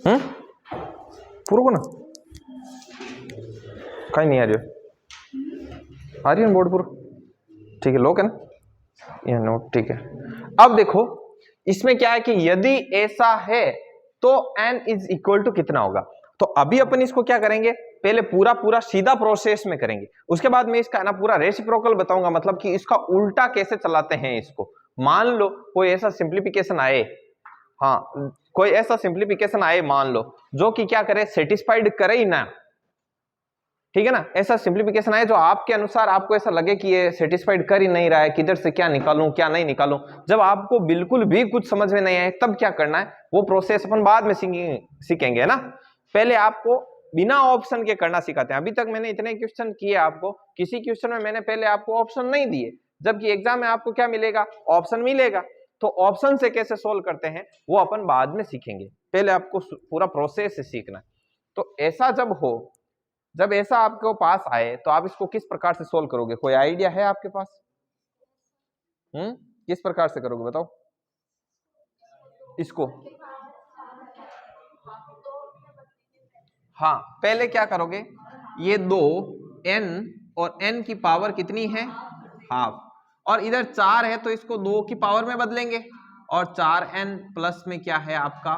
पूरा को ना कहीं नहीं आ रही है बोर्ड पूरा ठीक है, लोक है ना यह नोट ठीक है। अब देखो इसमें क्या है कि यदि ऐसा है तो n इज इक्वल टू कितना होगा। तो अभी अपन इसको क्या करेंगे, पहले पूरा पूरा सीधा प्रोसेस में करेंगे, उसके बाद मैं इसका ना पूरा रेसिप्रोकल बताऊंगा, मतलब कि इसका उल्टा कैसे चलाते हैं इसको। मान लो कोई ऐसा सिंप्लीफिकेशन आए, हाँ कोई ऐसा सिंप्लीफिकेशन आए मान लो जो कि क्या करे, सेटिस्फाइड करे ही ना, ठीक है ना। ऐसा सिंप्लीफिकेशन आए जो आपके अनुसार आपको ऐसा लगे कि ये सेटिस्फाइड कर ही नहीं रहा है, किधर से क्या निकालूं क्या नहीं निकालूं, जब आपको बिल्कुल भी कुछ समझ में नहीं आए तब क्या करना है, वो प्रोसेस अपन बाद में सीखेंगे ना। पहले आपको बिना ऑप्शन के करना सिखाते हैं। अभी तक मैंने इतने क्वेश्चन किए आपको, किसी क्वेश्चन में मैंने पहले आपको ऑप्शन नहीं दिए, जबकि एग्जाम में आपको क्या मिलेगा, ऑप्शन मिलेगा। तो ऑप्शन से कैसे सोल्व करते हैं वो अपन बाद में सीखेंगे, पहले आपको पूरा प्रोसेस से सीखना है। तो ऐसा जब हो, जब ऐसा आपके पास आए तो आप इसको किस प्रकार से सोल्व करोगे, कोई आइडिया है आपके पास? किस प्रकार से करोगे बताओ इसको। हाँ पहले क्या करोगे, ये दो n और n की पावर कितनी है, हाफ, और इधर 4 है तो इसको 2 की पावर में बदलेंगे, और 4n प्लस में क्या है आपका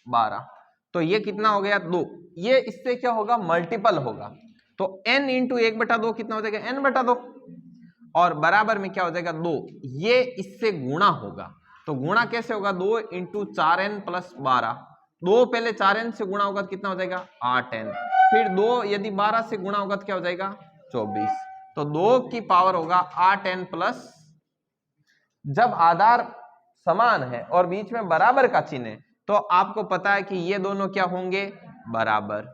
12, तो ये कितना हो गया 2। ये इससे क्या होगा, मल्टीपल होगा, तो n इंटू 1/2 कितना हो जाएगा, n/2, और बराबर में क्या हो जाएगा 2, ये इससे गुणा होगा। तो गुणा कैसे होगा, 2 इंटू 4n प्लस 12, 2 पहले 4n से गुणा होगा तो कितना हो जाएगा 8n, फिर 2 यदि 12 से गुणा होगा तो क्या हो जाएगा 24, तो 2 की पावर होगा 8n प्लस, जब आधार समान है और बीच में बराबर का चिन्ह है तो आपको पता है कि ये दोनों क्या होंगे, बराबर,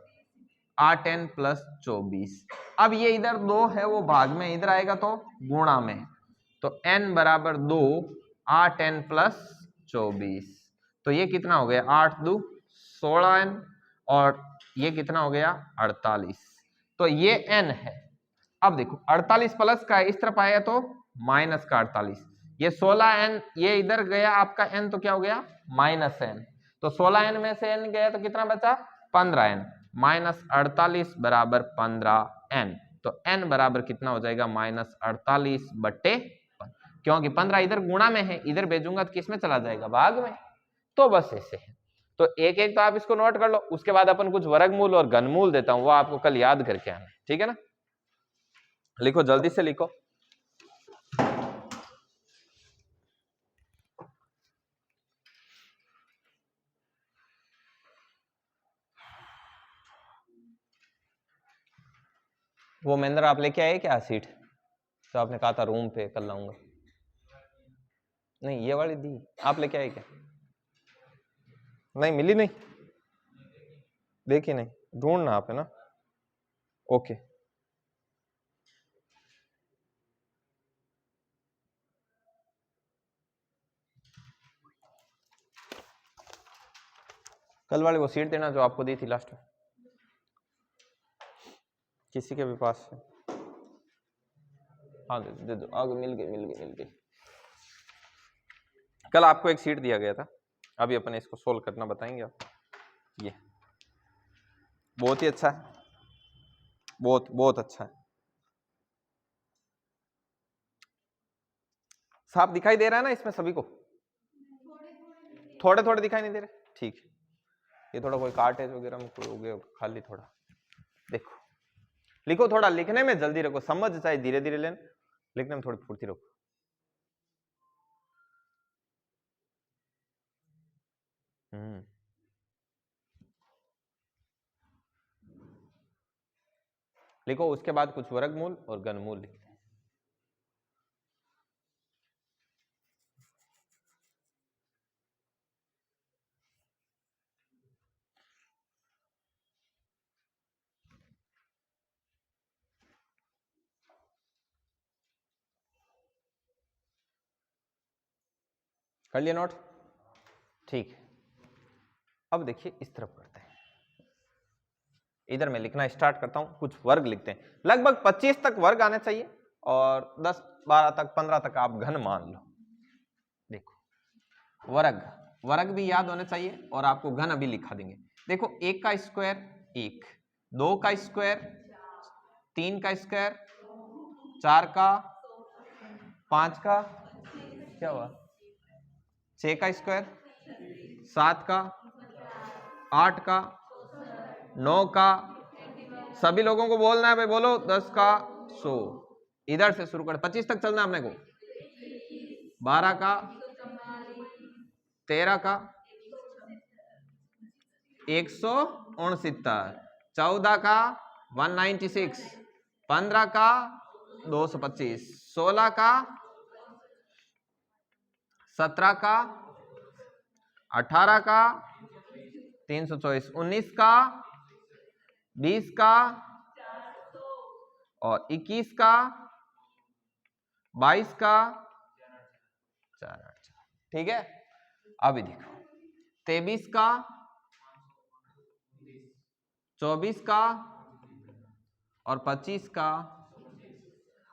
8n प्लस 24। अब ये इधर 2 है वो भाग में, इधर आएगा तो गुणा में, तो n बराबर 2, 8n प्लस 24, तो ये कितना हो गया 8 2 16n, और ये कितना हो गया 48, तो ये n है। अब देखो 48 प्लस का इस तरफ आया तो माइनस का 48, ये 16n, ये इधर गया आपका n तो क्या हो गया माइनस n, तो 16n में से n गया तो कितना बचा 15n, माइनस 48 बराबर 15n, तो n बराबर कितना हो जाएगा माइनस 48/15, क्योंकि 15 इधर गुणा में है, इधर भेजूंगा तो किस में चला जाएगा, भाग में। तो बस ऐसे है। तो एक एक तो आप इसको नोट कर लो, उसके बाद अपन कुछ वर्गमूल और घनमूल देता हूं, वो आपको कल याद करके आना, ठीक है ना। लिखो जल्दी से लिखो। वो महेंद्र आप लेके आए क्या सीट, तो आपने कहा था रूम पे कल लाऊंगा, नहीं ये वाली दी आप लेके आए क्या, नहीं मिली, नहीं देखी, नहीं ढूंढना आप है ना, ओके। कल वाली वो सीट देना जो आपको दी थी लास्ट में, किसी के भी पास है, हाँ दे दो, आगे मिल गई। कल आपको एक सीट दिया गया था, अभी अपन इसको सोल्व करना बताएंगे आप। ये बहुत ही अच्छा है, बहुत अच्छा है। साफ दिखाई दे रहा है ना इसमें सभी को, थोड़े थोड़े दिखाई नहीं दे रहे, ठीक है। ये थोड़ा कोई कार्टेज वगैरह में कोई हो गया खाली, थोड़ा देखो, लिखो, थोड़ा लिखने में जल्दी रखो, समझ चाहे धीरे धीरे लेना, लिखने में थोड़ी फुर्ती रखो। लिखो, उसके बाद कुछ वर्गमूल और घनमूल लिखते हैं। कर लिया नोट, ठीक है। अब देखिए इस तरफ करते हैं, इधर मैं लिखना स्टार्ट करता हूं, कुछ वर्ग लिखते हैं, लगभग 25 तक वर्ग आने चाहिए और 10 12 तक 15 तक आप घन मान लो। देखो वर्ग भी याद होने चाहिए और आपको घन अभी लिखा देंगे। देखो, 1 का स्क्वायर 1, 2 का स्क्वायर 3 का स्क्वायर 4 का 5 का क्या हुआ 6 का स्क्वायर 7 का 8 का 9 का, सभी लोगों को बोलना है भाई, बोलो 10 का 100। इधर से शुरू कर 25 तक चलना है अपने को। 12 का 13 का 169, 14 का 196, 15 का 225, 16 का 17 का 18 का 324, 19 का 20 का और 21 का 22 का 4, ठीक है। अभी देखो 23 का 24 का और 25 का।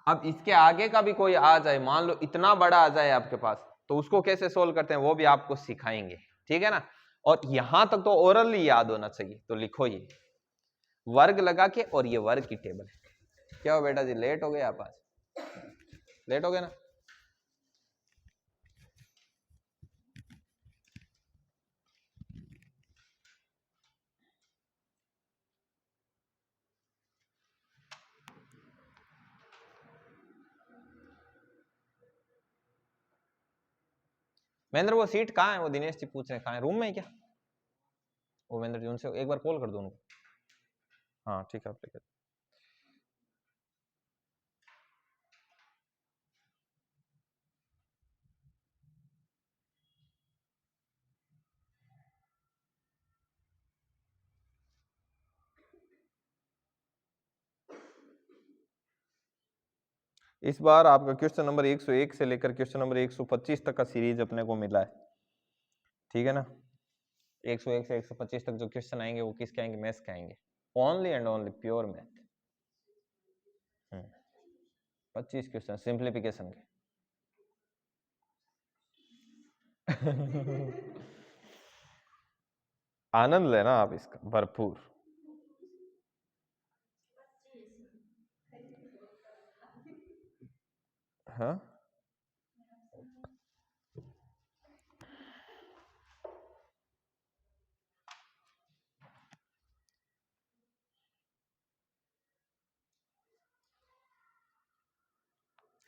अब इसके आगे का भी कोई आ जाए, मान लो इतना बड़ा आ जाए आपके पास, तो उसको कैसे सोल्व करते हैं वो भी आपको सिखाएंगे, ठीक है ना। और यहां तक तो ओरली याद होना चाहिए। तो लिखो ये वर्ग लगा के, और ये वर्ग की टेबल है। क्या हो बेटा जी, लेट हो गए आप आज, लेट हो गए ना। महेंद्र वो सीट कहाँ है, वो दिनेश जी पूछ रहे हैं कहाँ है, रूम में है क्या? वो महेंद्र जी उनसे एक बार कॉल कर दो उनको। हाँ ठीक है, आप लेकर। इस बार आपका क्वेश्चन नंबर 101 से लेकर क्वेश्चन नंबर 125 तक का सीरीज अपने को मिला है, ठीक है ना। 101 से 125 तक जो क्वेश्चन आएंगे वो किसके आएंगे, मैथ्स के आएंगे, only and only pure math. 25 question simplification के। आनंद लेना आप इसका भरपूर। हाँ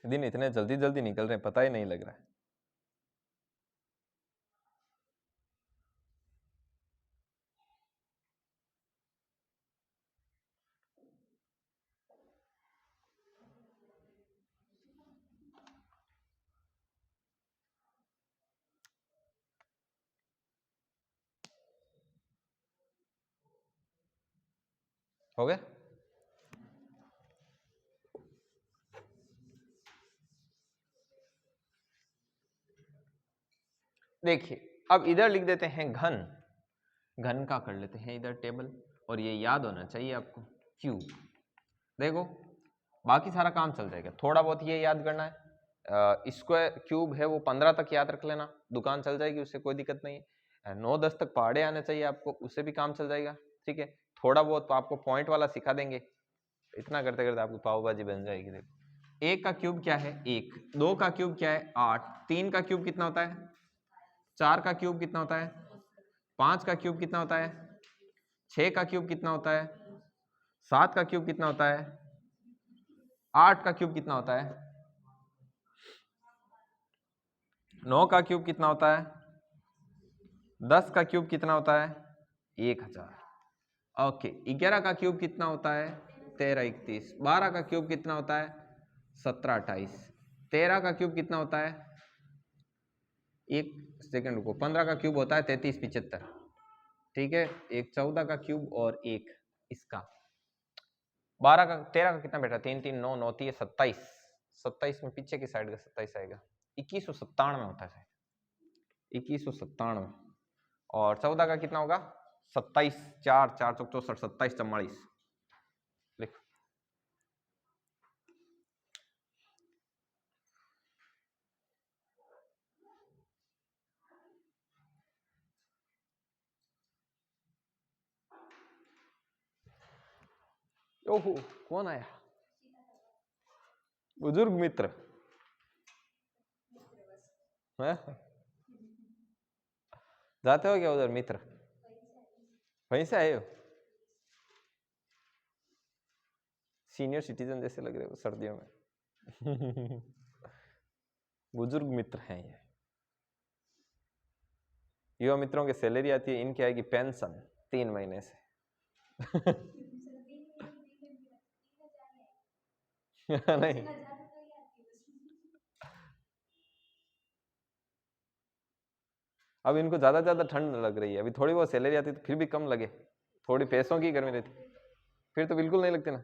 दिन इतने जल्दी जल्दी निकल रहे हैं, पता ही नहीं लग रहा है। हो गया। देखिए अब इधर लिख देते हैं घन, घन का कर लेते हैं इधर टेबल, और ये याद होना चाहिए आपको क्यूब। देखो बाकी सारा काम चल जाएगा, थोड़ा बहुत ये याद करना है। स्क्वायर क्यूब है वो 15 तक याद रख लेना, दुकान चल जाएगी, उससे कोई दिक्कत नहीं है। 9-10 तक पहाड़े आने चाहिए आपको, उससे भी काम चल जाएगा, ठीक है। थोड़ा बहुत तो आपको पॉइंट वाला सिखा देंगे, इतना करते करते आपको पाव भाजी बन जाएगी। देखो 1 का क्यूब क्या है 1, 2 का क्यूब क्या है 8, 3 का क्यूब कितना होता है 4 का क्यूब कितना होता है 5 का क्यूब कितना होता है 6 का क्यूब कितना होता है 7 का क्यूब कितना होता है 8 का क्यूब कितना होता है 9 का क्यूब कितना होता है 10 का क्यूब कितना होता है 1000। ओके 11 का क्यूब कितना होता है 13 31। 12 का क्यूब कितना होता है 17 28। 13 का क्यूब कितना होता है, एक सेकंड रुको, 15 का क्यूब होता है 33 75, ठीक है। एक 14 का क्यूब और एक इसका 12 का 13 का कितना बेटा 3 3 9 9 3 27, 27 में पीछे की साइड का 27 आएगा, 2197 होता है 2197। और 14 का कितना होगा 27 4 4 चौक 64 27 44। लिख ओहो, कौन आया? बुजुर्ग मित्र है? जाते हो क्या उधर मित्र? वहीं से आए हो? सीनियर सिटीजन जैसे लग रहे हो सर्दियों में। बुजुर्ग मित्र हैं ये। युवा मित्रों की सैलरी आती है, इनकी आएगी पेंशन 3 महीने से। नहीं, अब इनको ज्यादा ठंड लग रही है, अभी थोड़ी बहुत सैलरी आती तो फिर भी कम लगे, थोड़ी पैसों की गर्मी रहती, फिर तो बिल्कुल नहीं लगती ना।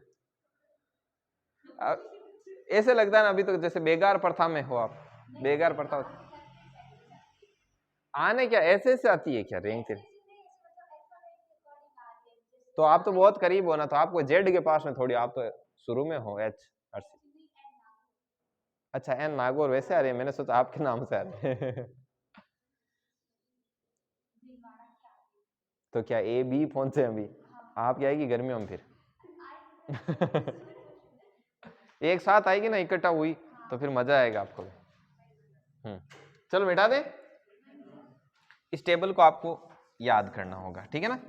ऐसे लगता है ना अभी तो जैसे बेगार प्रथा में हो आप, बेगार प्रथा आने क्या ऐसे से आती है क्या रैंक? तो आप तो बहुत करीब हो ना, तो आपको जेड के पास में थोड़ी, आप तो शुरू में हो एच। अच्छा एन नागौर वैसे आ रही है, मैंने सोचा आपके नाम से आ रही है। तो क्या ए बी पहुंचे अभी? आप क्या आएगी गर्मियों में फिर? एक साथ आएगी ना, इकट्ठा हुई तो फिर मजा आएगा आपको। चलो मिटा दे, इस टेबल को आपको याद करना होगा, ठीक है ना?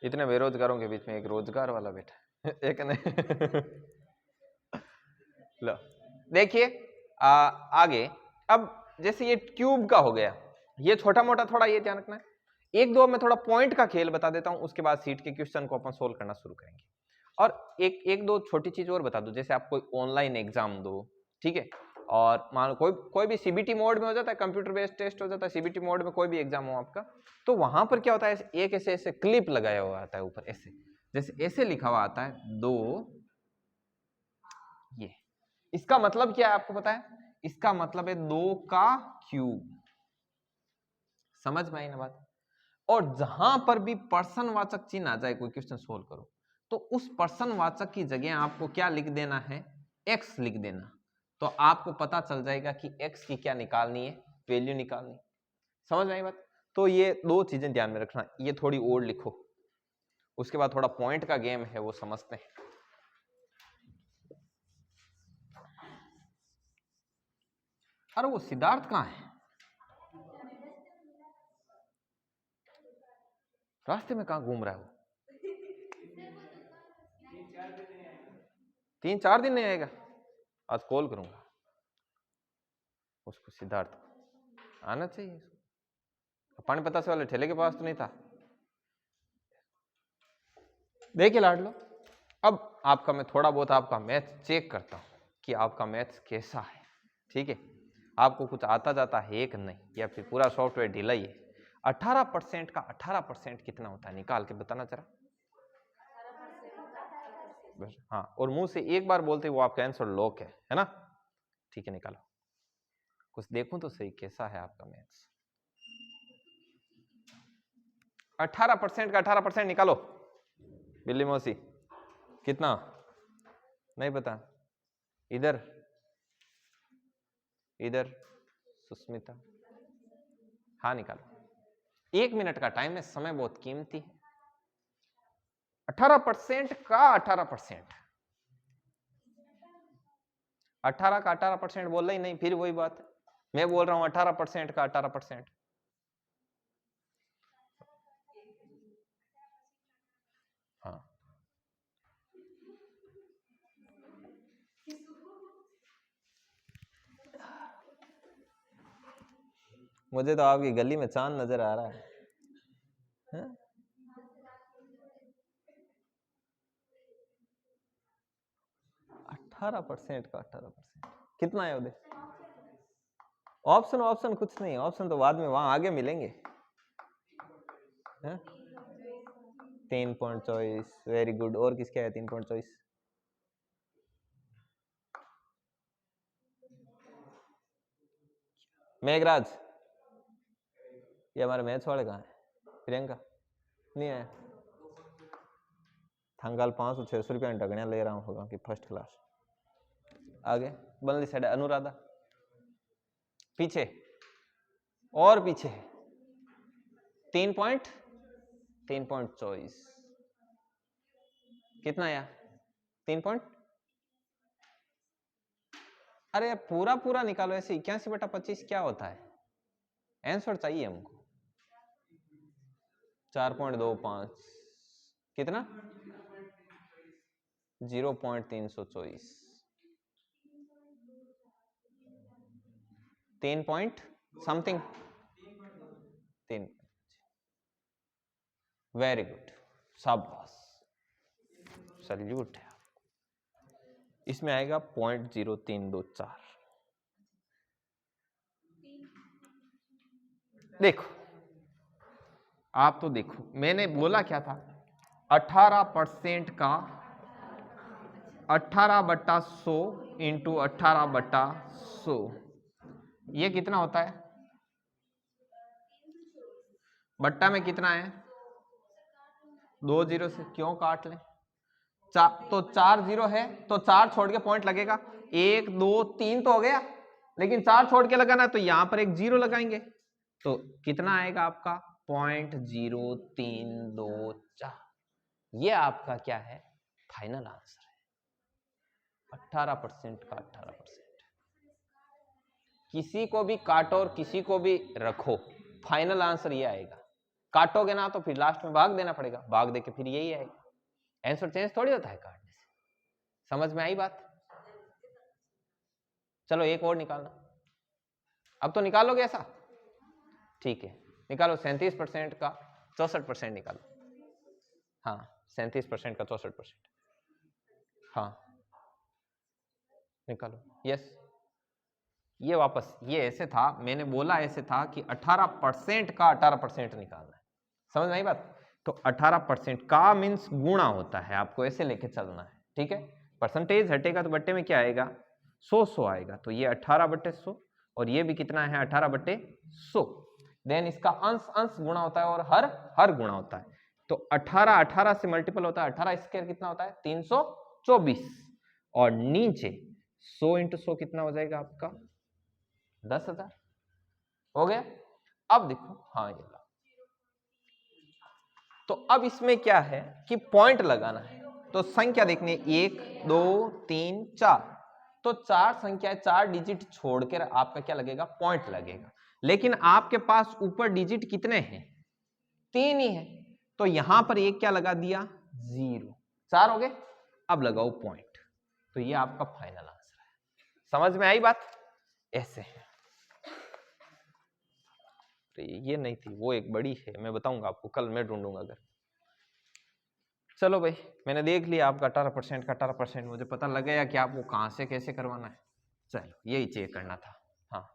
इतने बेरोजगारों के बीच में एक रोजगार वाला बैठा। एक नहीं। लो देखिए आगे, अब जैसे ये क्यूब का हो गया, ये छोटा मोटा थोड़ा ये ध्यान रखना है। एक दो मैं थोड़ा पॉइंट का खेल बता देता हूं, उसके बाद सीट के क्वेश्चन को अपन सोल्व करना शुरू करेंगे। और एक दो छोटी चीज और बता दो, जैसे आप कोई ऑनलाइन एग्जाम दो, ठीक है, और मान लो कोई भी सीबीटी मोड में हो जाता है, कंप्यूटर बेस्ड टेस्ट हो जाता है, सीबीटी मोड में कोई भी एग्जाम हो आपका, तो वहां पर क्या होता है, एक ऐसे ऐसे क्लिप लगाया हुआ आता है ऊपर, ऐसे जैसे ऐसे लिखा हुआ आता है 2, ये इसका मतलब क्या है आपको पता है? इसका मतलब है 2 का क्यूब। समझ में आई ना बात? और जहां पर भी पर्सन वाचक चिन्ह आ जाए, कोई क्वेश्चन सोल्व करो, तो उस पर्सन वाचक की जगह आपको क्या लिख देना है? एक्स लिख देना। तो आपको पता चल जाएगा कि एक्स की क्या निकालनी है, वैल्यू निकालनी। समझ में आई बात? तो ये दो चीजें ध्यान में रखना, ये थोड़ी और लिखो, उसके बाद थोड़ा पॉइंट का गेम है वो समझते हैं। अरे वो सिद्धार्थ कहाँ है? रास्ते में कहाँ घूम रहा है वो? 3-4 दिन नहीं आएगा? आज कॉल करूंगा उसको, सिद्धार्थ को आना चाहिए। पानी पतासे वाले ठेले के पास तो नहीं था? देखिए लाड लो, अब आपका मैं थोड़ा बहुत आपका मैथ चेक करता हूं कि आपका मैथ कैसा है, ठीक है? आपको कुछ आता जाता है कि नहीं, या फिर पूरा सॉफ्टवेयर ढीला ही है? 18% का 18% कितना होता है, निकाल के बताना जरा। हाँ, और मुंह से एक बार बोलते वो आपका आंसर लॉक है ना? ठीक है, निकालो। कुछ देखूं तो सही कैसा है आपका मैथ्स। 18% का 18% निकालो। बिल्ली मौसी कितना? नहीं पता? इधर इधर सुस्मिता, हाँ निकालो। 1 मिनट का टाइम है, समय बहुत कीमती है। 18% का 18%, 18 का 18% बोला ही नहीं, फिर वही बात है, मैं बोल रहा हूं 18% का 18%। हाँ, मुझे तो आपकी गली में चांद नजर आ रहा है, है? 18% का 18% कितना है उधर? ऑप्शन ऑप्शन कुछ नहीं, ऑप्शन तो बाद में वहां आगे मिलेंगे। 3.24, वेरी गुड। और किसके है 3.24? मेघराज, ये हमारे मैथ्स वाले कहाँ है? प्रियंका नहीं है? थंगाल 500-600 रुपया डगणिया ले रहा होगा कि फर्स्ट क्लास। आगे बनली साइड अनुराधा, पीछे और पीछे 3.24 कितना आया 3. अरे पूरा पूरा निकालो ऐसे 81/25 क्या होता है, आंसर चाहिए हमको। 4.25 कितना 0.324 3 पॉइंट समथिंग 3। वेरी गुड, शाबाश, सैल्यूट है। इसमें आएगा 0.0324। देखो आप तो देखो मैंने बोला क्या था, 18% का 18/100 इंटू 18/100 ये कितना होता है, बट्टा में कितना है 2 जीरो से क्यों काट लें, तो 4 जीरो है तो 4 छोड़ के पॉइंट लगेगा, 1 2 3 तो हो गया, लेकिन 4 छोड़ के लगाना है तो यहां पर एक जीरो लगाएंगे तो कितना आएगा आपका 0.0324। ये आपका क्या है फाइनल आंसर है, 18% का 18%। किसी को भी काटो और किसी को भी रखो फाइनल आंसर ये आएगा, काटोगे ना तो फिर लास्ट में भाग देना पड़ेगा, भाग दे के फिर यही आएगा, आंसर चेंज थोड़ी होता है काटने से। समझ में आई बात? चलो एक और निकालना, अब तो निकालोगे ऐसा, ठीक है निकालो। 37% का 64% निकालो, हाँ 37% का 64%, हाँ निकालो। यस ये वापस ये ऐसे था, मैंने बोला ऐसे था कि 18% का 18% निकालना है, समझ में आई बात? तो 18% का मीन्स गुणा होता है, आपको ऐसे लेके चलना है, ठीक है। परसेंटेज हटेगा तो बट्टे में क्या आएगा 100 आएगा, तो ये 18/100 और ये भी कितना है 18/100। देन इसका अंश अंश गुणा होता है और हर गुणा होता है, तो 18 से मल्टीपल होता है, 18 स्क्वायर कितना होता है 324 और नीचे 100 इंटू 100 कितना हो जाएगा आपका 10,000 हो गया। अब देखो हाँ ये ला, तो अब इसमें क्या है कि पॉइंट लगाना है, तो संख्या देखनी 1 2 3 4, तो 4 संख्या 4 डिजिट छोड़कर आपका क्या लगेगा पॉइंट लगेगा, लेकिन आपके पास ऊपर डिजिट कितने हैं 3 ही है, तो यहां पर एक क्या लगा दिया 0, 4 हो गए, अब लगाओ पॉइंट, तो ये आपका फाइनल आंसर है। समझ में आई बात? ऐसे है, तो ये नहीं थी वो एक बड़ी है, मैं बताऊंगा आपको कल, मैं ढूंढूंगा अगर। चलो भाई मैंने देख लिया आपका 18% का 18%, मुझे पता लग गया कि आपको कहां से कैसे करवाना है, चलो यही चेक करना था। हाँ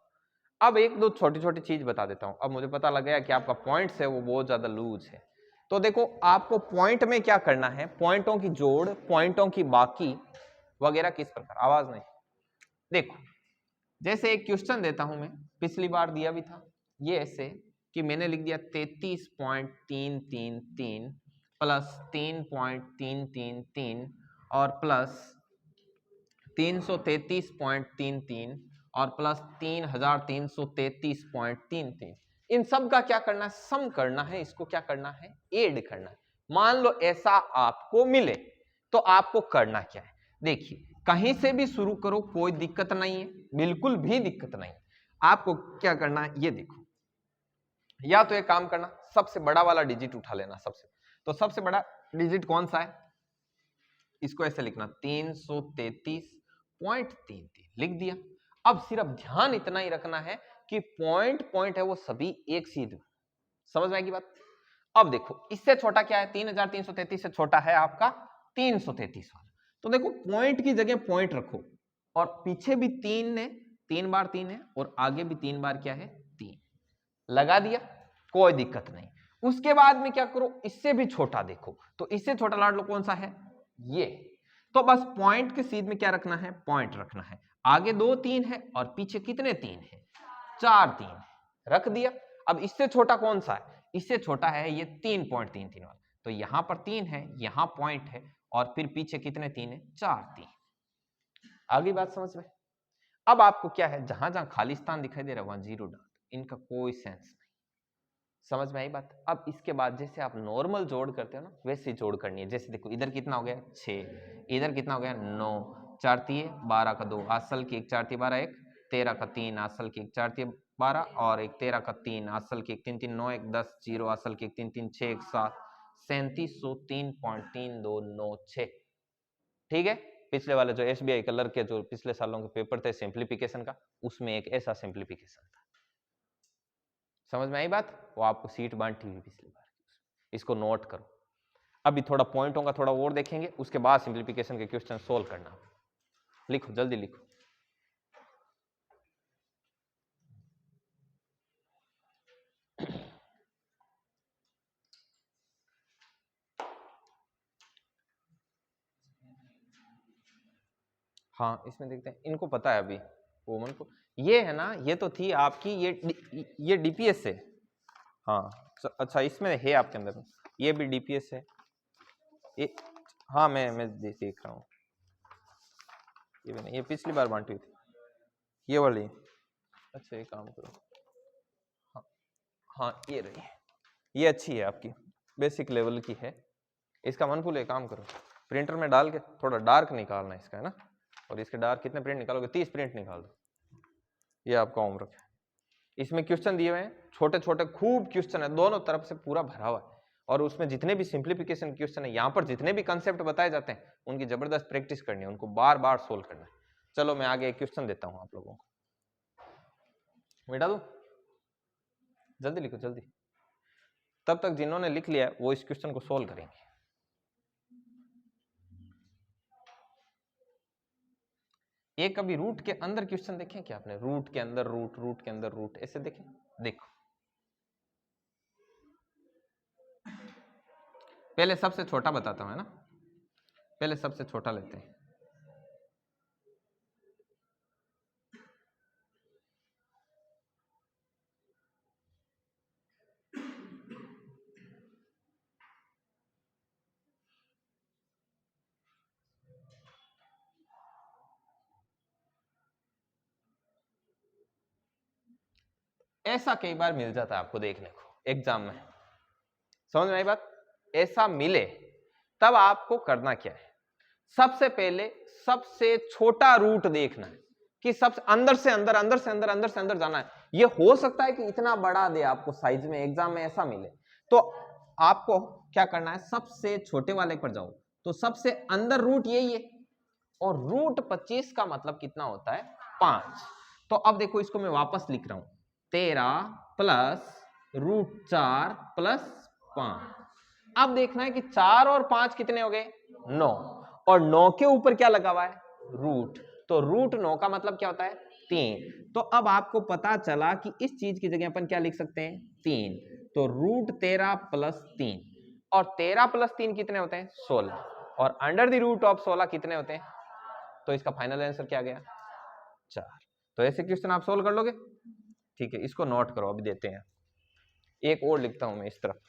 अब एक दो छोटी छोटी चीज बता देता हूं, अब मुझे पता लग गया कि आपका पॉइंट्स है वो बहुत ज्यादा लूज है, तो देखो आपको पॉइंट में क्या करना है, पॉइंटों की जोड़, पॉइंटों की बाकी वगैरह किस प्रकार, आवाज नहीं, देखो जैसे एक क्वेश्चन देता हूं मैं, पिछली बार दिया भी था, ये ऐसे कि मैंने लिख दिया 33.333 प्लस 3.333 और प्लस 333.33 और प्लस 3333.33, इन सब का क्या करना है सम करना है, इसको क्या करना है ऐड करना है। मान लो ऐसा आपको मिले तो आपको करना क्या है, देखिए कहीं से भी शुरू करो कोई दिक्कत नहीं है, बिल्कुल भी दिक्कत नहीं, आपको क्या करना है ये देखो, या तो एक काम करना सबसे बड़ा वाला डिजिट उठा लेना सबसे, तो सबसे बड़ा डिजिट कौन सा है, इसको ऐसे लिखना 333.33 लिख दिया। अब सिर्फ ध्यान इतना ही रखना है कि पॉइंट पॉइंट है वो सभी एक सीध, समझ में आएगी बात? अब देखो इससे छोटा क्या है 3333 से छोटा है आपका 333 वाला, तो देखो पॉइंट की जगह पॉइंट रखो और पीछे भी 3 है, 3 बार 3 है और आगे भी 3 बार क्या है 3, लगा दिया कोई दिक्कत नहीं। उसके बाद में क्या करो इससे भी छोटा देखो, तो इससे छोटा लाड लो कौन सा है ये, तो बस पॉइंट के सीध में क्या रखना है पॉइंट रखना है, आगे 2 3 है और पीछे कितने 3 है 4 3 है, रख दिया। अब इससे छोटा कौन सा है, इससे छोटा है ये 3.33 वाला, तो यहां पर 3 है, यहां पॉइंट है, और फिर पीछे कितने 3 है, 4 3। आगे बात समझ में? अब आपको क्या है, जहां जहां खाली स्थान दिखाई दे रहा है वहां 0 डाल, इनका कोई सेंस नहीं। समझ में आई बात? अब इसके बाद जैसे आप नॉर्मल जोड़ करते हो ना, वैसे ही जोड़ करनी है। जैसे देखो इधर कितना हो गया 6, इधर कितना हो गया 9, 4 तिये 12 का 2, असल की 1 4 तिये 12, 1 13 का 3, असल की 1 4 तिये 12, और एक 13 का 3, असल की 1 3 3 9 1 10 0, असल की 1 3 3 6 1 7, 3703.3296। ठीक है। पिछले वाले जो SBI कलर के जो पिछले सालों के पेपर थे सिंप्लीफिकेशन का, उसमें एक ऐसा सिंप्लीफिकेशन था। समझ में आई बात? वो आपको सीट बांटी हुई पिछली बार, इसको नोट करो। अभी थोड़ा पॉइंट होगा, थोड़ा और देखेंगे, उसके बाद सिंप्लीफिकेशन के क्वेश्चन सोल्व करना। लिखो, जल्दी लिखो। हाँ, इसमें देखते हैं, इनको पता है अभी वोमन को, ये है ना, ये तो थी आपकी ये DPS है। हाँ अच्छा, इसमें है आपके अंदर, ये भी DPS है ये। हाँ मैं देख रहा हूँ, ये भी नहीं, ये पिछली बार बांटी हुई थी ये वाली। अच्छा, ये काम करो, हाँ हाँ ये रही, ये अच्छी है आपकी, बेसिक लेवल की है। इसका मनफुल है, काम करो, प्रिंटर में डाल के थोड़ा डार्क निकालना इसका, है ना। और इसके डार्क कितने प्रिंट निकालोगे, 30 प्रिंट निकाल दो, ये आपका होमवर्क है। इसमें क्वेश्चन दिए हुए हैं, छोटे छोटे खूब क्वेश्चन है, दोनों तरफ से पूरा भरा हुआ है, और उसमें जितने भी सिंप्लीफिकेशन क्वेश्चन है, यहाँ पर जितने भी कंसेप्ट बताए जाते हैं, उनकी जबरदस्त प्रैक्टिस करनी है, उनको बार बार सोल्व करना है। चलो मैं आगे एक क्वेश्चन देता हूँ आप लोगों को, मिटा दो, जल्दी लिखो जल्दी। तब तक जिन्होंने लिख लिया वो इस क्वेश्चन को सोल्व करेंगे। एक कभी रूट के अंदर क्वेश्चन देखें क्या आपने, रूट के अंदर रूट, रूट के अंदर रूट, ऐसे देखें? देखो पहले सबसे छोटा बताता हूं, है ना, पहले सबसे छोटा लेते हैं। ऐसा कई बार मिल जाता है आपको देखने को एग्जाम में, समझ में आई बात? ऐसा मिले तब आपको करना क्या है, सबसे पहले सबसे छोटा रूट देखना है, कि सबसे अंदर से अंदर, अंदर से अंदर, अंदर से अंदर जाना है। ये हो सकता है कि इतना बड़ा दे आपको साइज में, एग्जाम में ऐसा मिले, तो आपको क्या करना है, सबसे छोटे वाले पर जाओ, तो सबसे अंदर रूट यही है, और रूट 25 का मतलब कितना होता है, 5। तो अब देखो इसको मैं वापस लिख रहा हूं, 13 प्लस रूट 4 प्लस 5। अब देखना है कि 4 और 5 कितने हो गए, 9, और 9 के ऊपर क्या लगा हुआ है, रूट, तो रूट 9 का मतलब क्या होता है, 3। तो अब आपको पता चला कि इस चीज की जगह अपन क्या लिख सकते हैं, 3। तो रूट 13 प्लस 3, और 13 प्लस 3 कितने होते हैं, 16, और अंडर द रूट ऑफ 16 कितने होते हैं, तो इसका फाइनल आंसर क्या गया, 4। तो ऐसे क्वेश्चन आप सोल्व कर लोगे, ठीक है, इसको नोट करो, अभी देते हैं। एक और लिखता हूं मैं इस तरफ,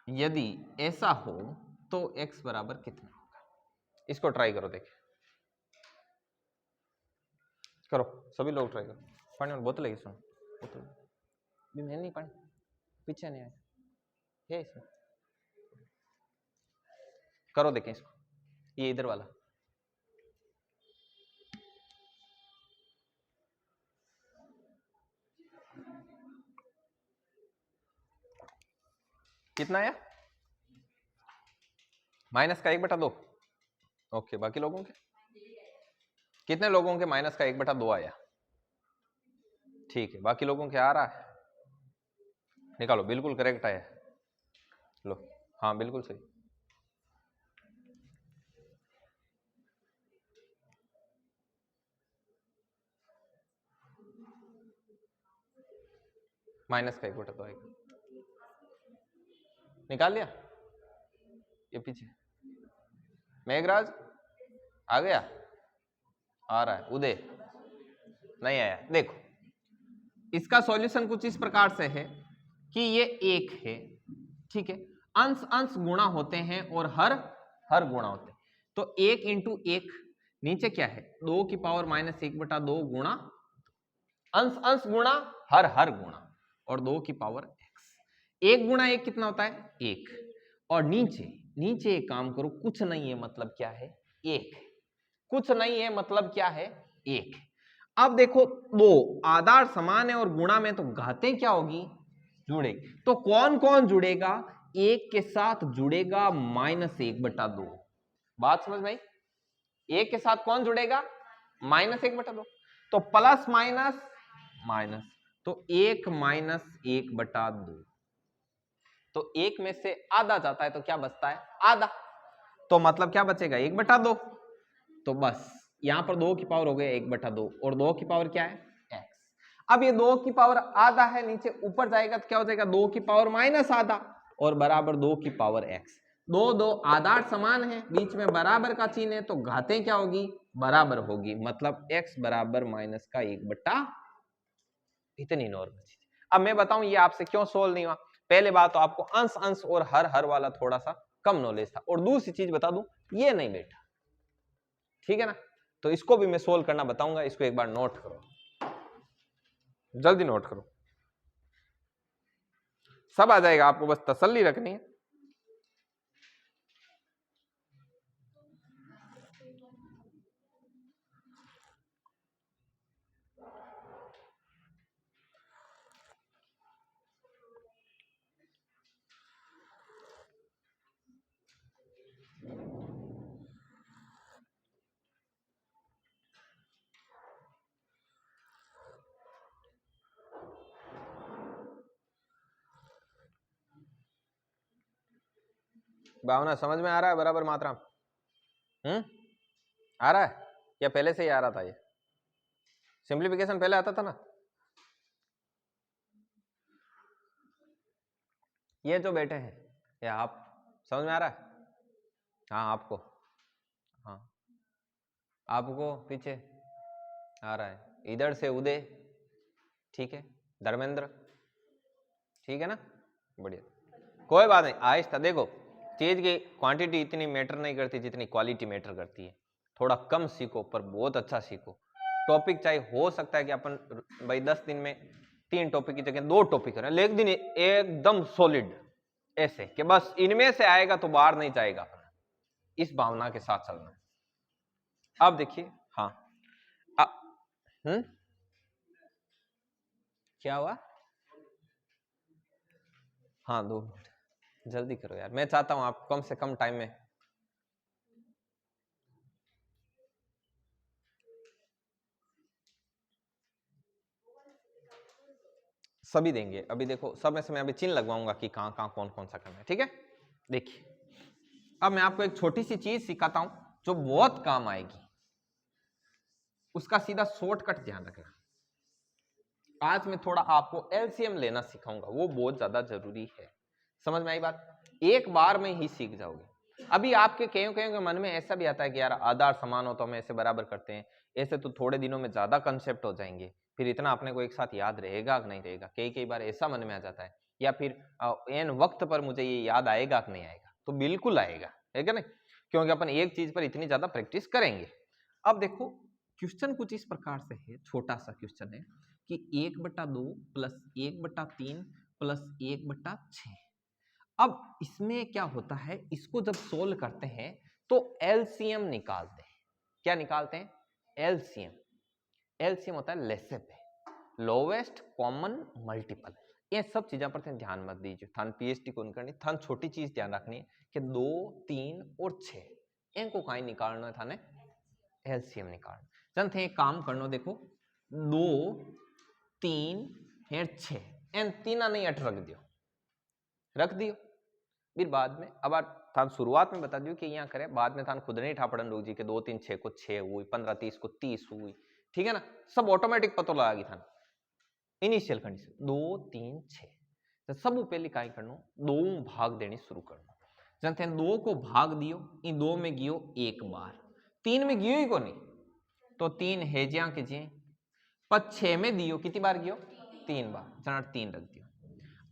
यदि ऐसा हो तो x बराबर कितना होगा, इसको ट्राई करो, देखें, करो सभी लोग ट्राई करो। पानी और बोतल है इसमें, बोतल भी मैं नहीं, पानी पीछे नहीं आया है इसमें, करो देखें इसको, ये इधर वाला, कितना आया, माइनस का 1/2। ओके, बाकी लोगों के कितने लोगों के माइनस का 1/2 आया, ठीक है, बाकी लोगों के आ रहा है? निकालो, बिल्कुल करेक्ट है। लो, हाँ बिल्कुल सही। माइनस का 1/2 तो आएगा। निकाल लिया? ये पीछे मेघराज आ गया? आ रहा है। उदय नहीं आया। देखो, इसका सॉल्यूशन कुछ इस प्रकार से है कि ये 1 है, ठीक है, अंश अंश गुणा होते हैं और हर हर गुणा होते हैं। तो 1 इंटू 1, नीचे क्या है 2 की पावर -1/2 गुणा अंश अंश गुणा हर हर गुणा और 2 की पावर x। 1 गुणा 1 कितना होता है 1। और नीचे नीचे एक काम करो, कुछ नहीं है मतलब क्या है 1, कुछ नहीं है मतलब क्या है 1। अब देखो, दो आधार समान है और गुणा में तो घातें क्या होगी जुड़ेगी। तो कौन कौन जुड़ेगा? 1 के साथ जुड़ेगा -1/2। बात समझ में आई? 1 के साथ कौन जुड़ेगा? -1/2। तो प्लस माइनस माइनस, तो 1 - 1/2। तो 1 में से आधा जाता है तो क्या बचता है? आधा। तो मतलब क्या बचेगा? 1/2। तो बस यहां पर 2 की पावर हो गया 1/2 और 2 की पावर क्या है x। अब ये 2 की पावर आधा है, नीचे ऊपर जाएगा तो क्या हो जाएगा 2 की पावर -आधा और बराबर 2 की पावर x। दो आधार समान है, बीच में बराबर का चिन्ह है, तो घातें क्या होगी? बराबर होगी। मतलब x बराबर -1/, इतनी नॉर्मल चीज। अब मैं बताऊं ये आपसे क्यों सोल्व नहीं हुआ। पहले बात तो आपको अंश अंश और हर हर वाला थोड़ा सा कम नॉलेज था, और दूसरी चीज बता दूं ये नहीं बैठा, ठीक है ना। तो इसको भी मैं सोल्व करना बताऊंगा, इसको एक बार नोट करो, जल्दी नोट करो, सब आ जाएगा, आपको बस तसल्ली रखनी है। भावना समझ में आ रहा है बराबर मात्रा? आ रहा है या पहले से ही आ रहा था? ये सिंप्लीफिकेशन पहले आता था ना? ये जो बैठे हैं या आप, समझ में आ रहा है? हाँ आपको, हाँ आपको पीछे आ रहा है, इधर से उदय, ठीक है, धर्मेंद्र, ठीक है ना, बढ़िया, कोई बात नहीं, आहिस्ता। देखो, चीज की क्वांटिटी इतनी मैटर नहीं करती जितनी क्वालिटी मैटर करती है। थोड़ा कम सीखो पर बहुत अच्छा सीखो। टॉपिक चाहे हो सकता है कि अपन भाई 10 दिन में 3 टॉपिक की जगह 2 टॉपिक करें, लेकिन एकदम सॉलिड, ऐसे कि बस इनमें से आएगा तो बाहर नहीं जाएगा, इस भावना के साथ चलना। अब देखिए, हाँ क्या हुआ? हाँ 2 मिनट जल्दी करो यार, मैं चाहता हूं आप कम से कम टाइम में। सभी देंगे। अभी देखो, सब में से मैं अभी चिन्ह लगवाऊंगा कि कहां कहां कौन कौन सा करना है, ठीक है। देखिए, अब मैं आपको एक छोटी सी चीज सिखाता हूं जो बहुत काम आएगी, उसका सीधा शॉर्टकट ध्यान रखना। आज मैं थोड़ा आपको एलसीएम लेना सिखाऊंगा, वो बहुत ज्यादा जरूरी है। समझ में आई बात? एक बार में ही सीख जाओगे। अभी आपके कईयों के मन में ऐसा भी आता है कि यार आधार समान हो तो हम ऐसे बराबर करते हैं, ऐसे तो थोड़े दिनों में ज्यादा कंसेप्ट हो जाएंगे, फिर इतना अपने को एक साथ याद रहेगा कि नहीं रहेगा। कई कई बार ऐसा मन में आ जाता है, या फिर एन वक्त पर मुझे ये याद आएगा कि नहीं आएगा। तो बिल्कुल आएगा, है क्या नहीं, क्योंकि अपन एक चीज पर इतनी ज्यादा प्रैक्टिस करेंगे। अब देखो, क्वेश्चन कुछ इस प्रकार से है, छोटा सा क्वेश्चन है कि 1/2 प्लस 1/3 प्लस 1/6। अब इसमें क्या होता है, इसको जब सोल्व करते हैं तो एलसीएम निकालते हैं। क्या निकालते हैं? एलसीएम। एलसीएम होता है लेसेप, लोवेस्ट कॉमन मल्टीपल। ये सब चीजों पर ध्यान मत दीजिए, थान पीएचडी को नहीं करनी, थान छोटी चीज ध्यान रखनी है कि 2, 3 और 6 इनको कहीं निकालना है, थाने एलसीएम निकालना। चल थे एक काम करना, देखो 2 3 है 6 एन तीना नहीं 8 रख दियो फिर बाद में अब थान शुरुआत में बता दियो कि यहाँ करे बाद में थान खुद नहीं ठापड़न रोक जी के 2 3 6 को 6 हुई 15 30 को 30 हुई ठीक है ना सब ऑटोमेटिक पतो लगागी थान इनिशियल कंडीशन 2 3 6 तो सब पहले काई करनो 2 भाग देनी शुरू करनो जन थे 2 को भाग दियो इन 2 में गियो एक बार 3 में गियो ही को नहीं तो 3 है ज्या के जे पर 6 में दियो कितनी बार गियो 3 बार जना 3 रख दियो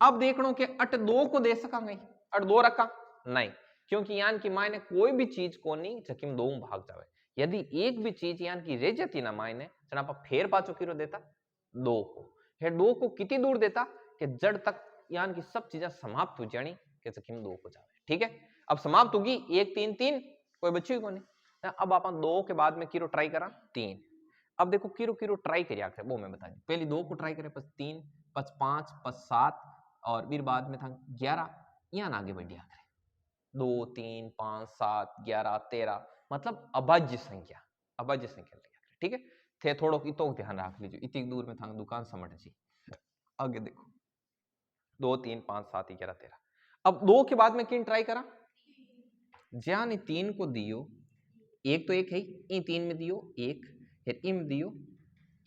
अब देखनो कि अट 2 को दे सका नहीं अट 2 रखा नहीं क्योंकि यान की मायने कोई भी चीज को नहीं जकिम 2 भाग जावे यदि एक भी चीज यान की रह जाती ना मायने जना पर फेर पाचो किरो देता 2 को है 2 को कितनी दूर देता कि जड़ तक यान की सब चीजें समाप्त हो जानी कि जकिम 2 को जावे ठीक है अब समाप्त होगी 1 3 3 कोई बच्ची को नहीं अब अपन 2 के बाद में किरो ट्राई करा 3 अब देखो किरो किरो ट्राई करिया करे वो मैं बता दी पहले 2 को ट्राई करे पस 3 पस 5 पस 7 और फिर बाद में था 11 यहाँ आगे बढ़िया करे 2 3 5 7 11 13 मतलब अभाज्य संख्या लिया ठीक है थे थोड़ो इतो ध्यान रख लीजिए इतनी दूर में था दुकान समझ जी आगे देखो 2 3 5 7 11 13 अब 2 के बाद में किन ट्राई करा ज्यान 3 को दियो एक तो एक है इन 3 में दियो एक फिर इम दियो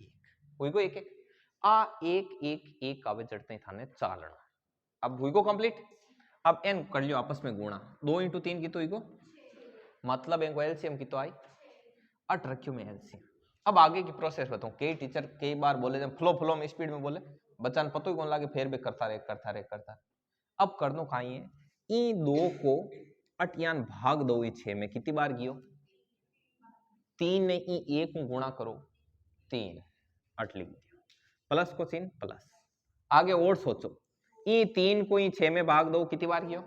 एक हुई को एक एक आ एक एक एक कावे जड़ते थाने चालना अब हुई को कंप्लीट अब एन कर लियो आपस में गुणा 2 इंटू 3 की तो इको मतलब इनको एलसीएम की तो आई 8 रखियो में एलसीएम अब आगे की प्रोसेस बताऊं कई टीचर कई बार बोले जब फ्लो में स्पीड में बोले बच्चा ने पतो ही कौन लागे फिर भी करता रहे अब कर दो खाई है ई 2 को अटियान भाग दो 6 में कितनी बार गियो 3 ने ई 1 को गुणा करो 3 8 लिख दिया प्लस को चिन्ह प्लस आगे और सोचो ई 3 को ई 6 में भाग दो कितनी बार कियो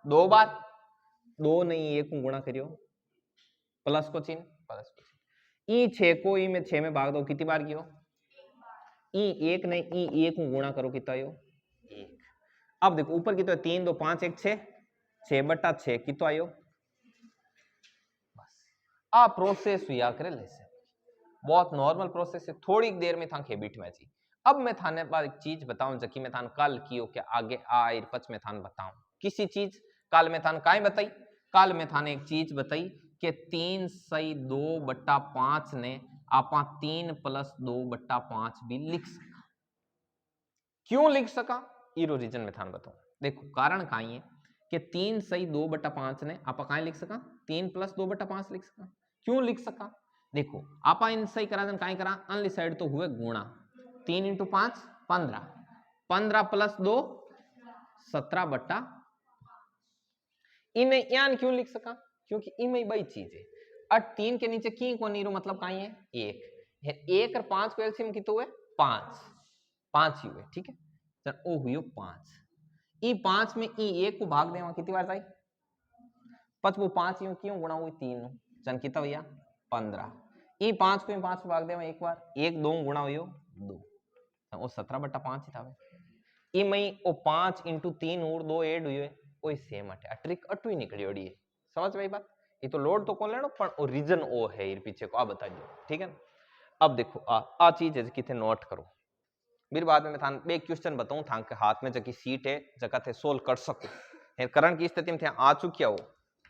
2 बार 2 नहीं 1 को गुणा करियो प्लस को चिन्ह प्लस को चिन्ह ई 6 को ई में 6 में भाग दो कितनी बार कियो ई 1 नहीं ई 1 को गुणा करो कितना आयो 1 अब देखो ऊपर कितना 3 2 5 1 6 6/6 कितना आयो बस आ प्रोसेस हुआ करे लेसे बहुत नॉर्मल प्रोसेस है थोड़ी देर में था बीट में जी अब मैं थाने पर एक चीज बताऊं जबकि मैं थान कल कियो के आगे आयर पच में थान बताऊं किसी चीज कल में थान काई बताई कल में थाने एक चीज बताई कि 3 सही 2/5 ने आपा 3 + 2/5 भी लिख सका क्यों लिख सका इरो रीजन में थान बताऊं देखो कारण काई है कि 3 सही 2/5 ने आपा काई लिख सका 3 + 2/5 लिख सका क्यों लिख सका देखो आपा इन सही करा जन काई करा अनली साइड तो हुए गुणा 3 × 5 15 15 + 2 17/5 इन्हें यान क्यों लिख सका क्योंकि इमें बई चीज है और 3 के नीचे की को नीरो मतलब काई है 1 और 5 को एलसीएम की तो है 5 ही हुए ठीक है सर ओ हुई 5 ई 5 में ई 1 को भाग देवा कितनी बार जाई पच वो 5 यूं क्यों गुणा हुई 3 जन कितना भैया 15 ई 5 को 5 भाग देवा एक बार 1 2 गुणा हुई 2 वो 17/5 ही था ई मई ओ 5 × 3 और 2 ऐड हुए कोई सेम अटे ट्रिक अटू ही निकली ओडी समझ भाई बात ये तो लोड तो कौन लेनो पर ओ रीजन ओ है इर पीछे को आ बता दो ठीक है अब देखो आ चीज है किथे नोट करो फिर बाद में मैं थान बे क्वेश्चन बताऊं थान के हाथ में जकी सीट है जगह थे सोल्व कर सको है करंट की स्थिति में थे आ चुकिया हो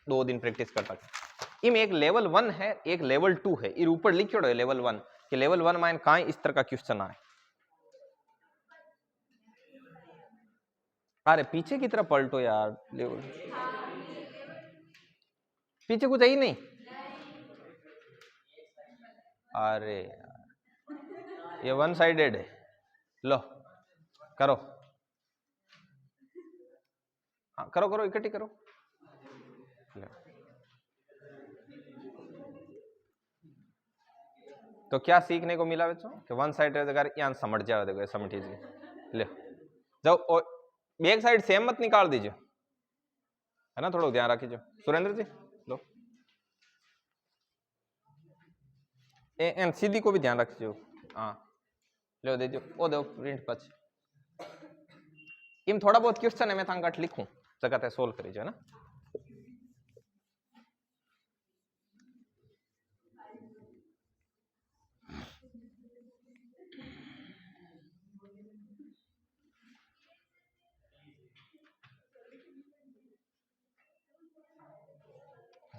2 दिन प्रैक्टिस करता इम एक लेवल 1 है एक लेवल 2 है इर ऊपर लिखियो है लेवल 1 कि लेवल 1 में काई इस तरह का क्वेश्चन आए अरे पीछे की तरफ पलटो यार लेवल पीछे कुछ है ही नहीं अरे यार ये 1 साइडेड है लो करो हाँ करो इकट्ठी करो तो क्या सीखने को मिला बच्चों कि 1 साइड अगर यहाँ समझ जाओ देखो समझ लीजिए ले जाओ बैक साइड सेम मत निकाल दीजिए है ना थोड़ा ध्यान रखिए सुरेंद्र जी लो एन सीधी को भी ध्यान रखिए हाँ लो दे दो ओ दो प्रिंट पच इम थोड़ा बहुत क्वेश्चन है मैं थांगट लिखूं जगह ते सोल्व करी जो है ना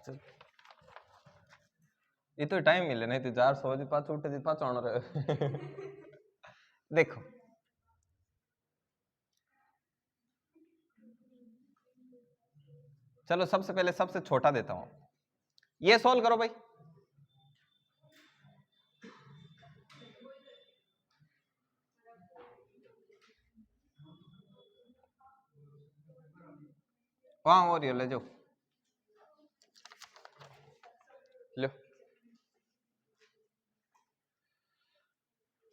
चल ये तो टाइम मिले नहीं तो 400 पाँच उठे पाँच आना रहे देखो चलो सबसे पहले सबसे छोटा देता हूं, ये सोल्व करो भाई। वहां और ले जाओ, लो।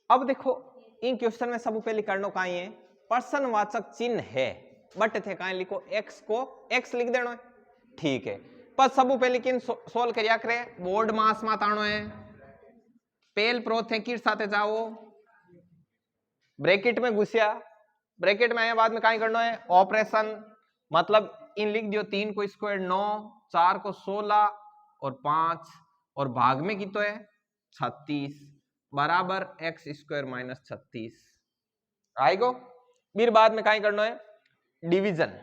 अब देखो इन क्वेश्चन में सब पहले करना कहा है, प्रश्नवाचक चिन्ह है बट थे कहा लिखो x को x लिख देना है, ठीक है। पर सब पहले किन सोल्व करिया करे, बोर्ड मास में तानो है, पेल प्रोथ है किर साथे जाओ ब्रैकेट में घुसिया, ब्रैकेट में आया बाद में कहीं करना है ऑपरेशन, मतलब इन लिख दियो 3 को स्क्वायर 9, 4 को 16 और 5 और भाग में कितो है 36 बराबर x स्क्वायर माइनस 36 आएगो। फिर बाद में कहीं करना है डिवीजन,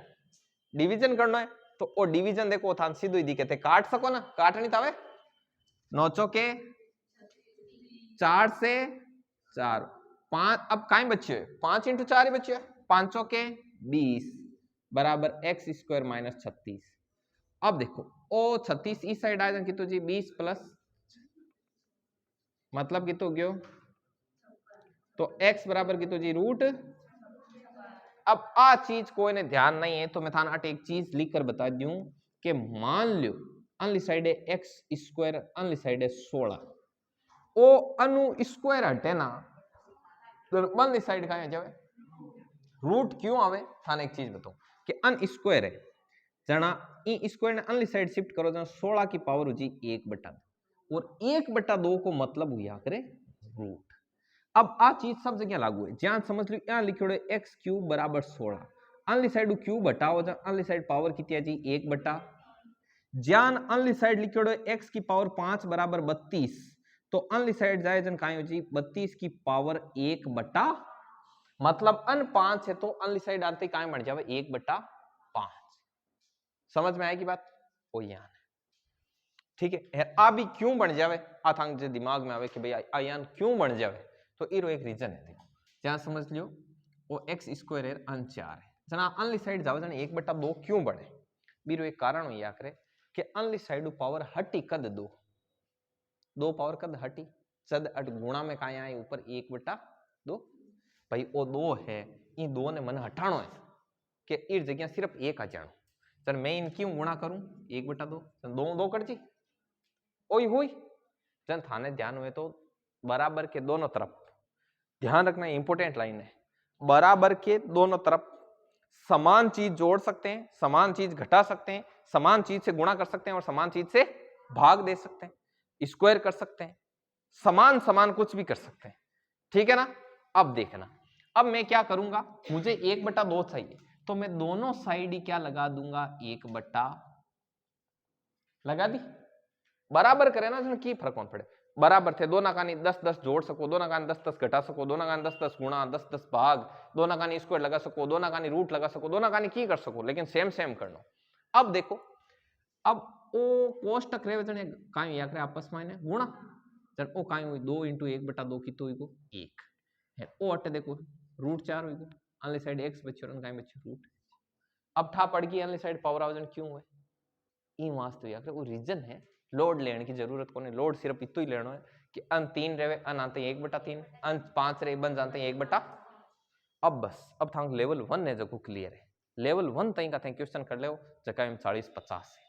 डिवीजन करना है तो वो डिवीजन देखो थान सीधो ही दिखे थे, काट सको ना, काट नहीं तावे 9 चौके 4 से 4 5, अब काई बचे 5 इंटू 4 ही बचे 5 चौके 20 बराबर x स्क्वायर माइनस 36। अब देखो ओ 36 इस साइड आ जाए कितो जी 20 प्लस मतलब कितो गयो तो x बराबर कितो जी रूट। अब आ चीज कोई ने ध्यान नहीं है तो मैं थाना अट एक चीज लिख कर बता दूं कि मान लो अनली साइड है x स्क्वायर अनली साइड है 16, ओ अनु स्क्वायर हटे ना तो अनली साइड कहां जावे रूट क्यों आवे, थाने एक चीज बताऊं कि अन स्क्वायर है जना ई स्क्वायर ने अनली साइड शिफ्ट करो जना 16 की पावर हो जी 1/2 और 1/2 को मतलब हुआ करे रूट। अब आ चीज सब जगह लागू है, जहां समझ लो यहां लिखियो एक्स क्यूब बराबर 16, अनली साइड क्यूब हटाओ जा अनली साइड पावर कितनी है जी 1/, ज्ञान अनली साइड लिखियो एक्स की पावर 5 बराबर 32 तो अनली साइड जाए जन काई हो जी 32 की पावर 1/, मतलब अन 5 है तो अनली साइड आते काई बन जावे 1/5। समझ में आएगी बात, ओ यहाँ ठीक है। आ भी क्यों बन जावे आथांग जे दिमाग में आवे कि भाई आयान क्यों बन जावे तो इरो एक रीजन है, देखो जहां समझ लियो वो एक्स स्क्वायर है अन 4 है जना अनली साइड जावे जना 1/2 क्यों बने, बीरो एक कारण हो या करे कि अनली साइड पावर हटी कद 2 पावर कद हटी चद अट गुणा में काया है ऊपर 1/2 भाई वो 2 है इन 2 ने मन हटानो है कि इस जगह सिर्फ 1 आ जानो, चल मैं इन क्यों गुणा करूं 1/2 2 2 कर जी ओई हुई। जन थाने ध्यान हुए तो बराबर के दोनों तरफ ध्यान रखना इंपोर्टेंट लाइन है, बराबर के दोनों तरफ समान चीज जोड़ सकते हैं, समान चीज घटा सकते हैं, समान चीज से गुणा कर सकते हैं और समान चीज से भाग दे सकते हैं, स्क्वायर कर सकते हैं, समान समान कुछ भी कर सकते हैं, ठीक है ना। अब देखना अब मैं क्या करूंगा, मुझे 1/2 चाहिए तो मैं दोनों साइड ही क्या लगा दूंगा 1/, लगा दी बराबर करे ना की फर्क कौन पड़े, बराबर थे दोनों कानी 10-10 जोड़ सको, दोनों कानी 10-10 घटा सको, दोनों कानी 10-10 गुणा 10-10 भाग, दोनों कानी स्क्वायर लगा सको, दोनों कानी रूट लगा सको, दोनों कानी की कर सको, लेकिन सेम सेम करना। अब देखो अब ओ कोष्टक रहे जने काई या करे आपस में गुणा जन ओ काई हुई 2 इंटू 1/2 की तो को 1 है ओ अटे देखो रूट 4 हुई को अनली साइड x बच्चे और काई बच्चे रूट। अब ठा पड़ गई अनली साइड पावर आवजन क्यों है ई वास्तव या करे वो रीजन है, लोड लेने की जरूरत को नहीं, लोड सिर्फ इतो ही लेना है कि अन 3 रहे अन आते 1/3 अन 5 रहे बन जाते 1/। अब बस अब था लेवल 1 है जो क्लियर है, लेवल 1 तई का थे क्वेश्चन कर ले जगह में 40-50 है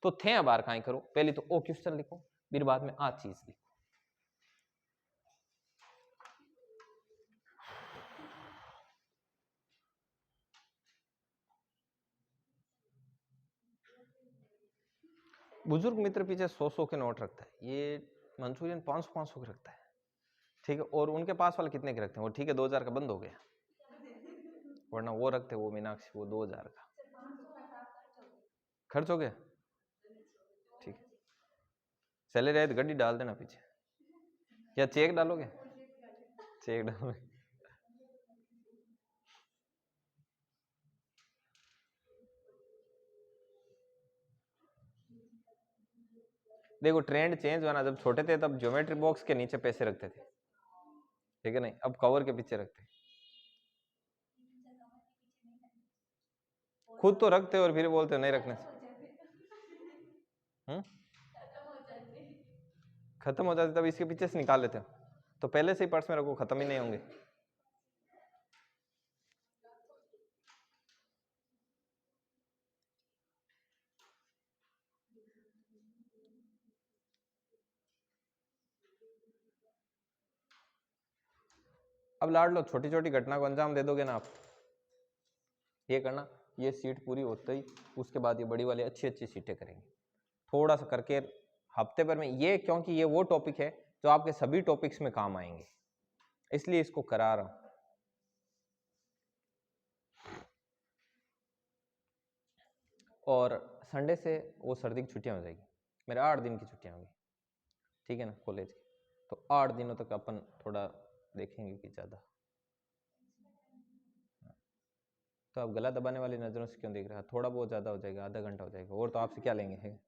तो थे बार काई करो पहले तो ओ क्वेश्चन लिखो फिर बाद में आ चीज लिखो। बुजुर्ग मित्र पीछे 100-100 के नोट रखता है, ये मंचूरियन 500-500 के रखता है, ठीक है। और उनके पास वाले कितने के रखते हैं वो ठीक है 2000 का बंद हो गया, वरना वो रखते वो मीनाक्षी वो 2000 का खर्च हो गया, ठीक है। चले रहे तो गड्डी डाल देना पीछे या चेक डालोगे, चेक डालोगे। देखो ट्रेंड चेंज हुआ ना, जब छोटे थे तब ज्योमेट्री बॉक्स के नीचे पैसे रखते थे, ठीक है नहीं, अब कवर के पीछे रखते हैं। खुद तो रखते और फिर बोलते नहीं रखने से। खत्म हो जाते तब इसके पीछे से निकाल लेते हो, तो पहले से ही पर्स में रखो, खत्म ही नहीं होंगे। अब लाड लो, छोटी छोटी घटना को अंजाम दे दोगे ना आप। ये करना, ये सीट पूरी होते ही उसके बाद ये बड़ी वाली अच्छी अच्छी सीटें करेंगे, थोड़ा सा करके हफ्ते भर में ये, क्योंकि ये वो टॉपिक है जो आपके सभी टॉपिक्स में काम आएंगे, इसलिए इसको करा रहा हूं। और संडे से वो सर्दी की छुट्टियां हो जाएगी, मेरे 8 दिन की छुट्टियां होंगी, ठीक है ना, कॉलेज की। तो 8 दिनों तक अपन थोड़ा देखेंगे कि ज़्यादा। तो आप गला दबाने वाली नज़रों से क्यों देख रहे हैं? थोड़ा बहुत ज़्यादा हो जाएगा, आधा घंटा हो जाएगा, और तो आपसे क्या लेंगे? है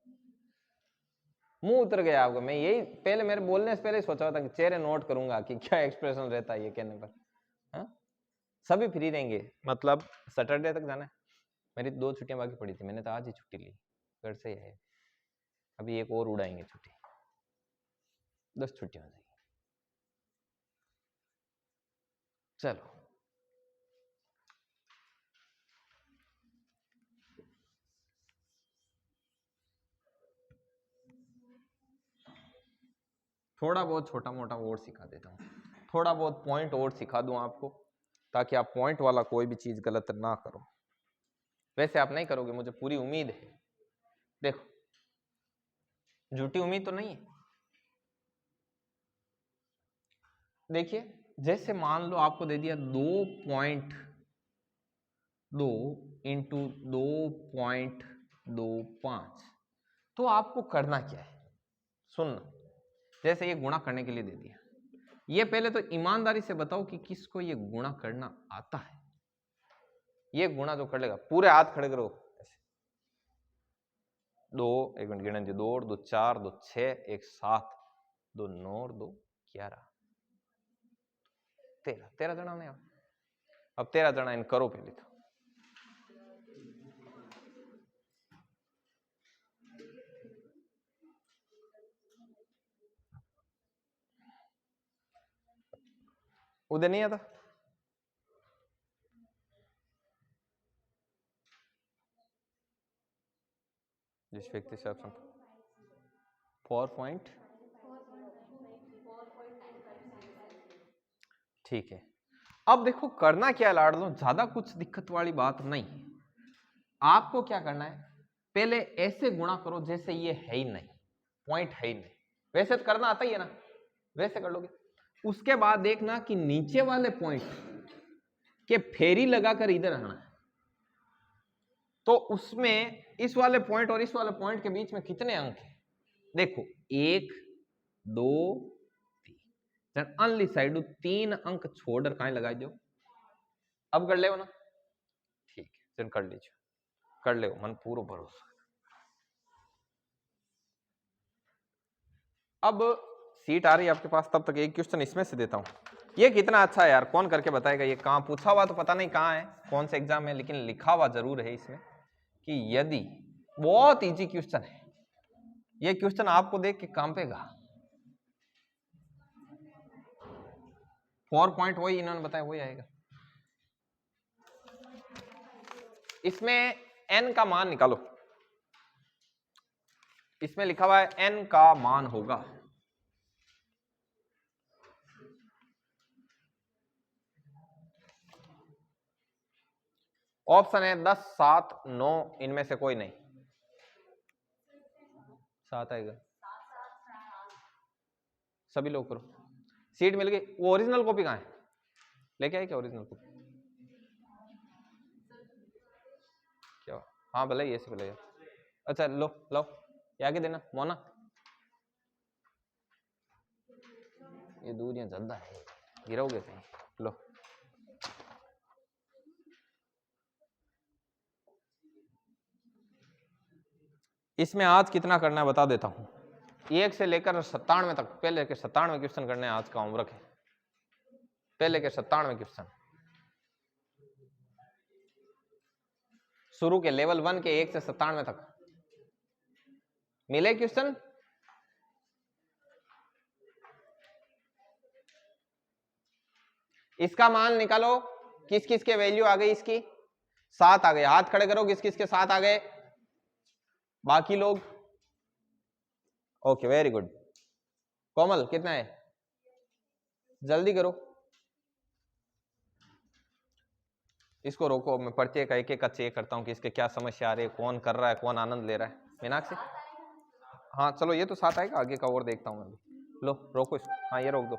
मुंह उतर गया आपको। मैं यही पहले, मेरे बोलने से पहले सोचा था कि चेहरे नोट करूंगा कि क्या एक्सप्रेशन रहता है ये कहने पर। हाँ, सभी फ्री रहेंगे, मतलब सैटरडे तक जाना है। मेरी 2 छुट्टियां बाकी पड़ी थी, मैंने तो आज ही छुट्टी ली, घर से ही है। अभी एक और उड़ाएंगे छुट्टी, 10 छुट्टियां हो जाएगी। चलो थोड़ा बहुत छोटा मोटा और सिखा देता हूँ, थोड़ा बहुत पॉइंट और सिखा दूं आपको, ताकि आप पॉइंट वाला कोई भी चीज गलत ना करो। वैसे आप नहीं करोगे, मुझे पूरी उम्मीद है। देखो, झूठी उम्मीद तो नहीं है। देखिए, जैसे मान लो आपको दे दिया 2.2 इंटू 2.25, तो आपको करना क्या है? सुनना, जैसे ये गुणा करने के लिए दे दिया, ये पहले तो ईमानदारी से बताओ कि किसको ये गुणा करना आता है। ये गुणा जो कर लेगा, पूरे हाथ खड़े करो ऐसे। 2, 1 मिनट गिनने दो, 2 और 2 4, 2 6, 1 7, 2 9 और 2 11, 13 जना नहीं। अब 13 जना इन करो पहले तो। उधर नहीं आता, जिस व्यक्ति से आप 4. ठीक है। अब देखो करना क्या है लाडलो, ज्यादा कुछ दिक्कत वाली बात नहीं है। आपको क्या करना है, पहले ऐसे गुणा करो जैसे ये है ही नहीं, पॉइंट है ही नहीं। वैसे तो करना आता ही है ना, वैसे कर लोगे। उसके बाद देखना कि नीचे वाले पॉइंट के फेरी लगाकर इधर आना है, तो उसमें इस वाले पॉइंट और इस वाले पॉइंट के बीच में कितने अंक हैं? देखो 1 2 3, अनली साइड 3 अंक छोड़कर कहां लगाई दो। अब कर ले ना, ठीक है, चल कर लीजिए, कर ले, मन पूरा भरोसा। अब सीट आ रही है आपके पास, तब तक एक क्वेश्चन इसमें से देता हूं। ये कितना अच्छा है यार, कौन करके बताएगा? ये कहां पूछा हुआ तो पता नहीं कहां है, कौन से एग्जाम में, लेकिन लिखा हुआ जरूर है इसमें कि यदि, बहुत इजी क्वेश्चन है ये क्वेश्चन, आपको देख के कांपेगा। 4 पॉइंट वही इन्होंने बताया, वही आएगा। इसमें n का मान निकालो, इसमें लिखा हुआ है n का मान होगा ऑप्शन है 10 7 9, इनमें से कोई नहीं। 7 आएगा, सभी लोग करो। सीट मिल गई। वो ओरिजिनल कॉपी कहां है? लेके आए क्या ओरिजिनल कॉपी? क्या? हाँ भले ये से भले। अच्छा लो लो, ये आगे देना मोना, ये दूरियां ज्यादा है, गिरोगे कहीं। लो, इसमें आज कितना करना है बता देता हूं। 1 से लेकर 97 तक, पहले के 97 क्वेश्चन करने आज का होमवर्क है, पहले के 97 क्वेश्चन, शुरू के लेवल 1 के 1 से 97 तक मिले क्वेश्चन। इसका मान निकालो, किस किस के वैल्यू आ गई, इसकी 7 आ गए, हाथ खड़े करो किस किस के 7 आ गए, बाकी लोग। Okay very good. कोमल कितना है, जल्दी करो, इसको रोको, मैं प्रत्येक एक एक का चेक करता हूं कि इसके क्या समस्या आ रही है, कौन कर रहा है, कौन आनंद ले रहा है। मीनाक्षी हाँ चलो ये तो 7 आएगा, आगे का और देखता हूं मैं भी। लो रोको इसको, हाँ ये रोक दो।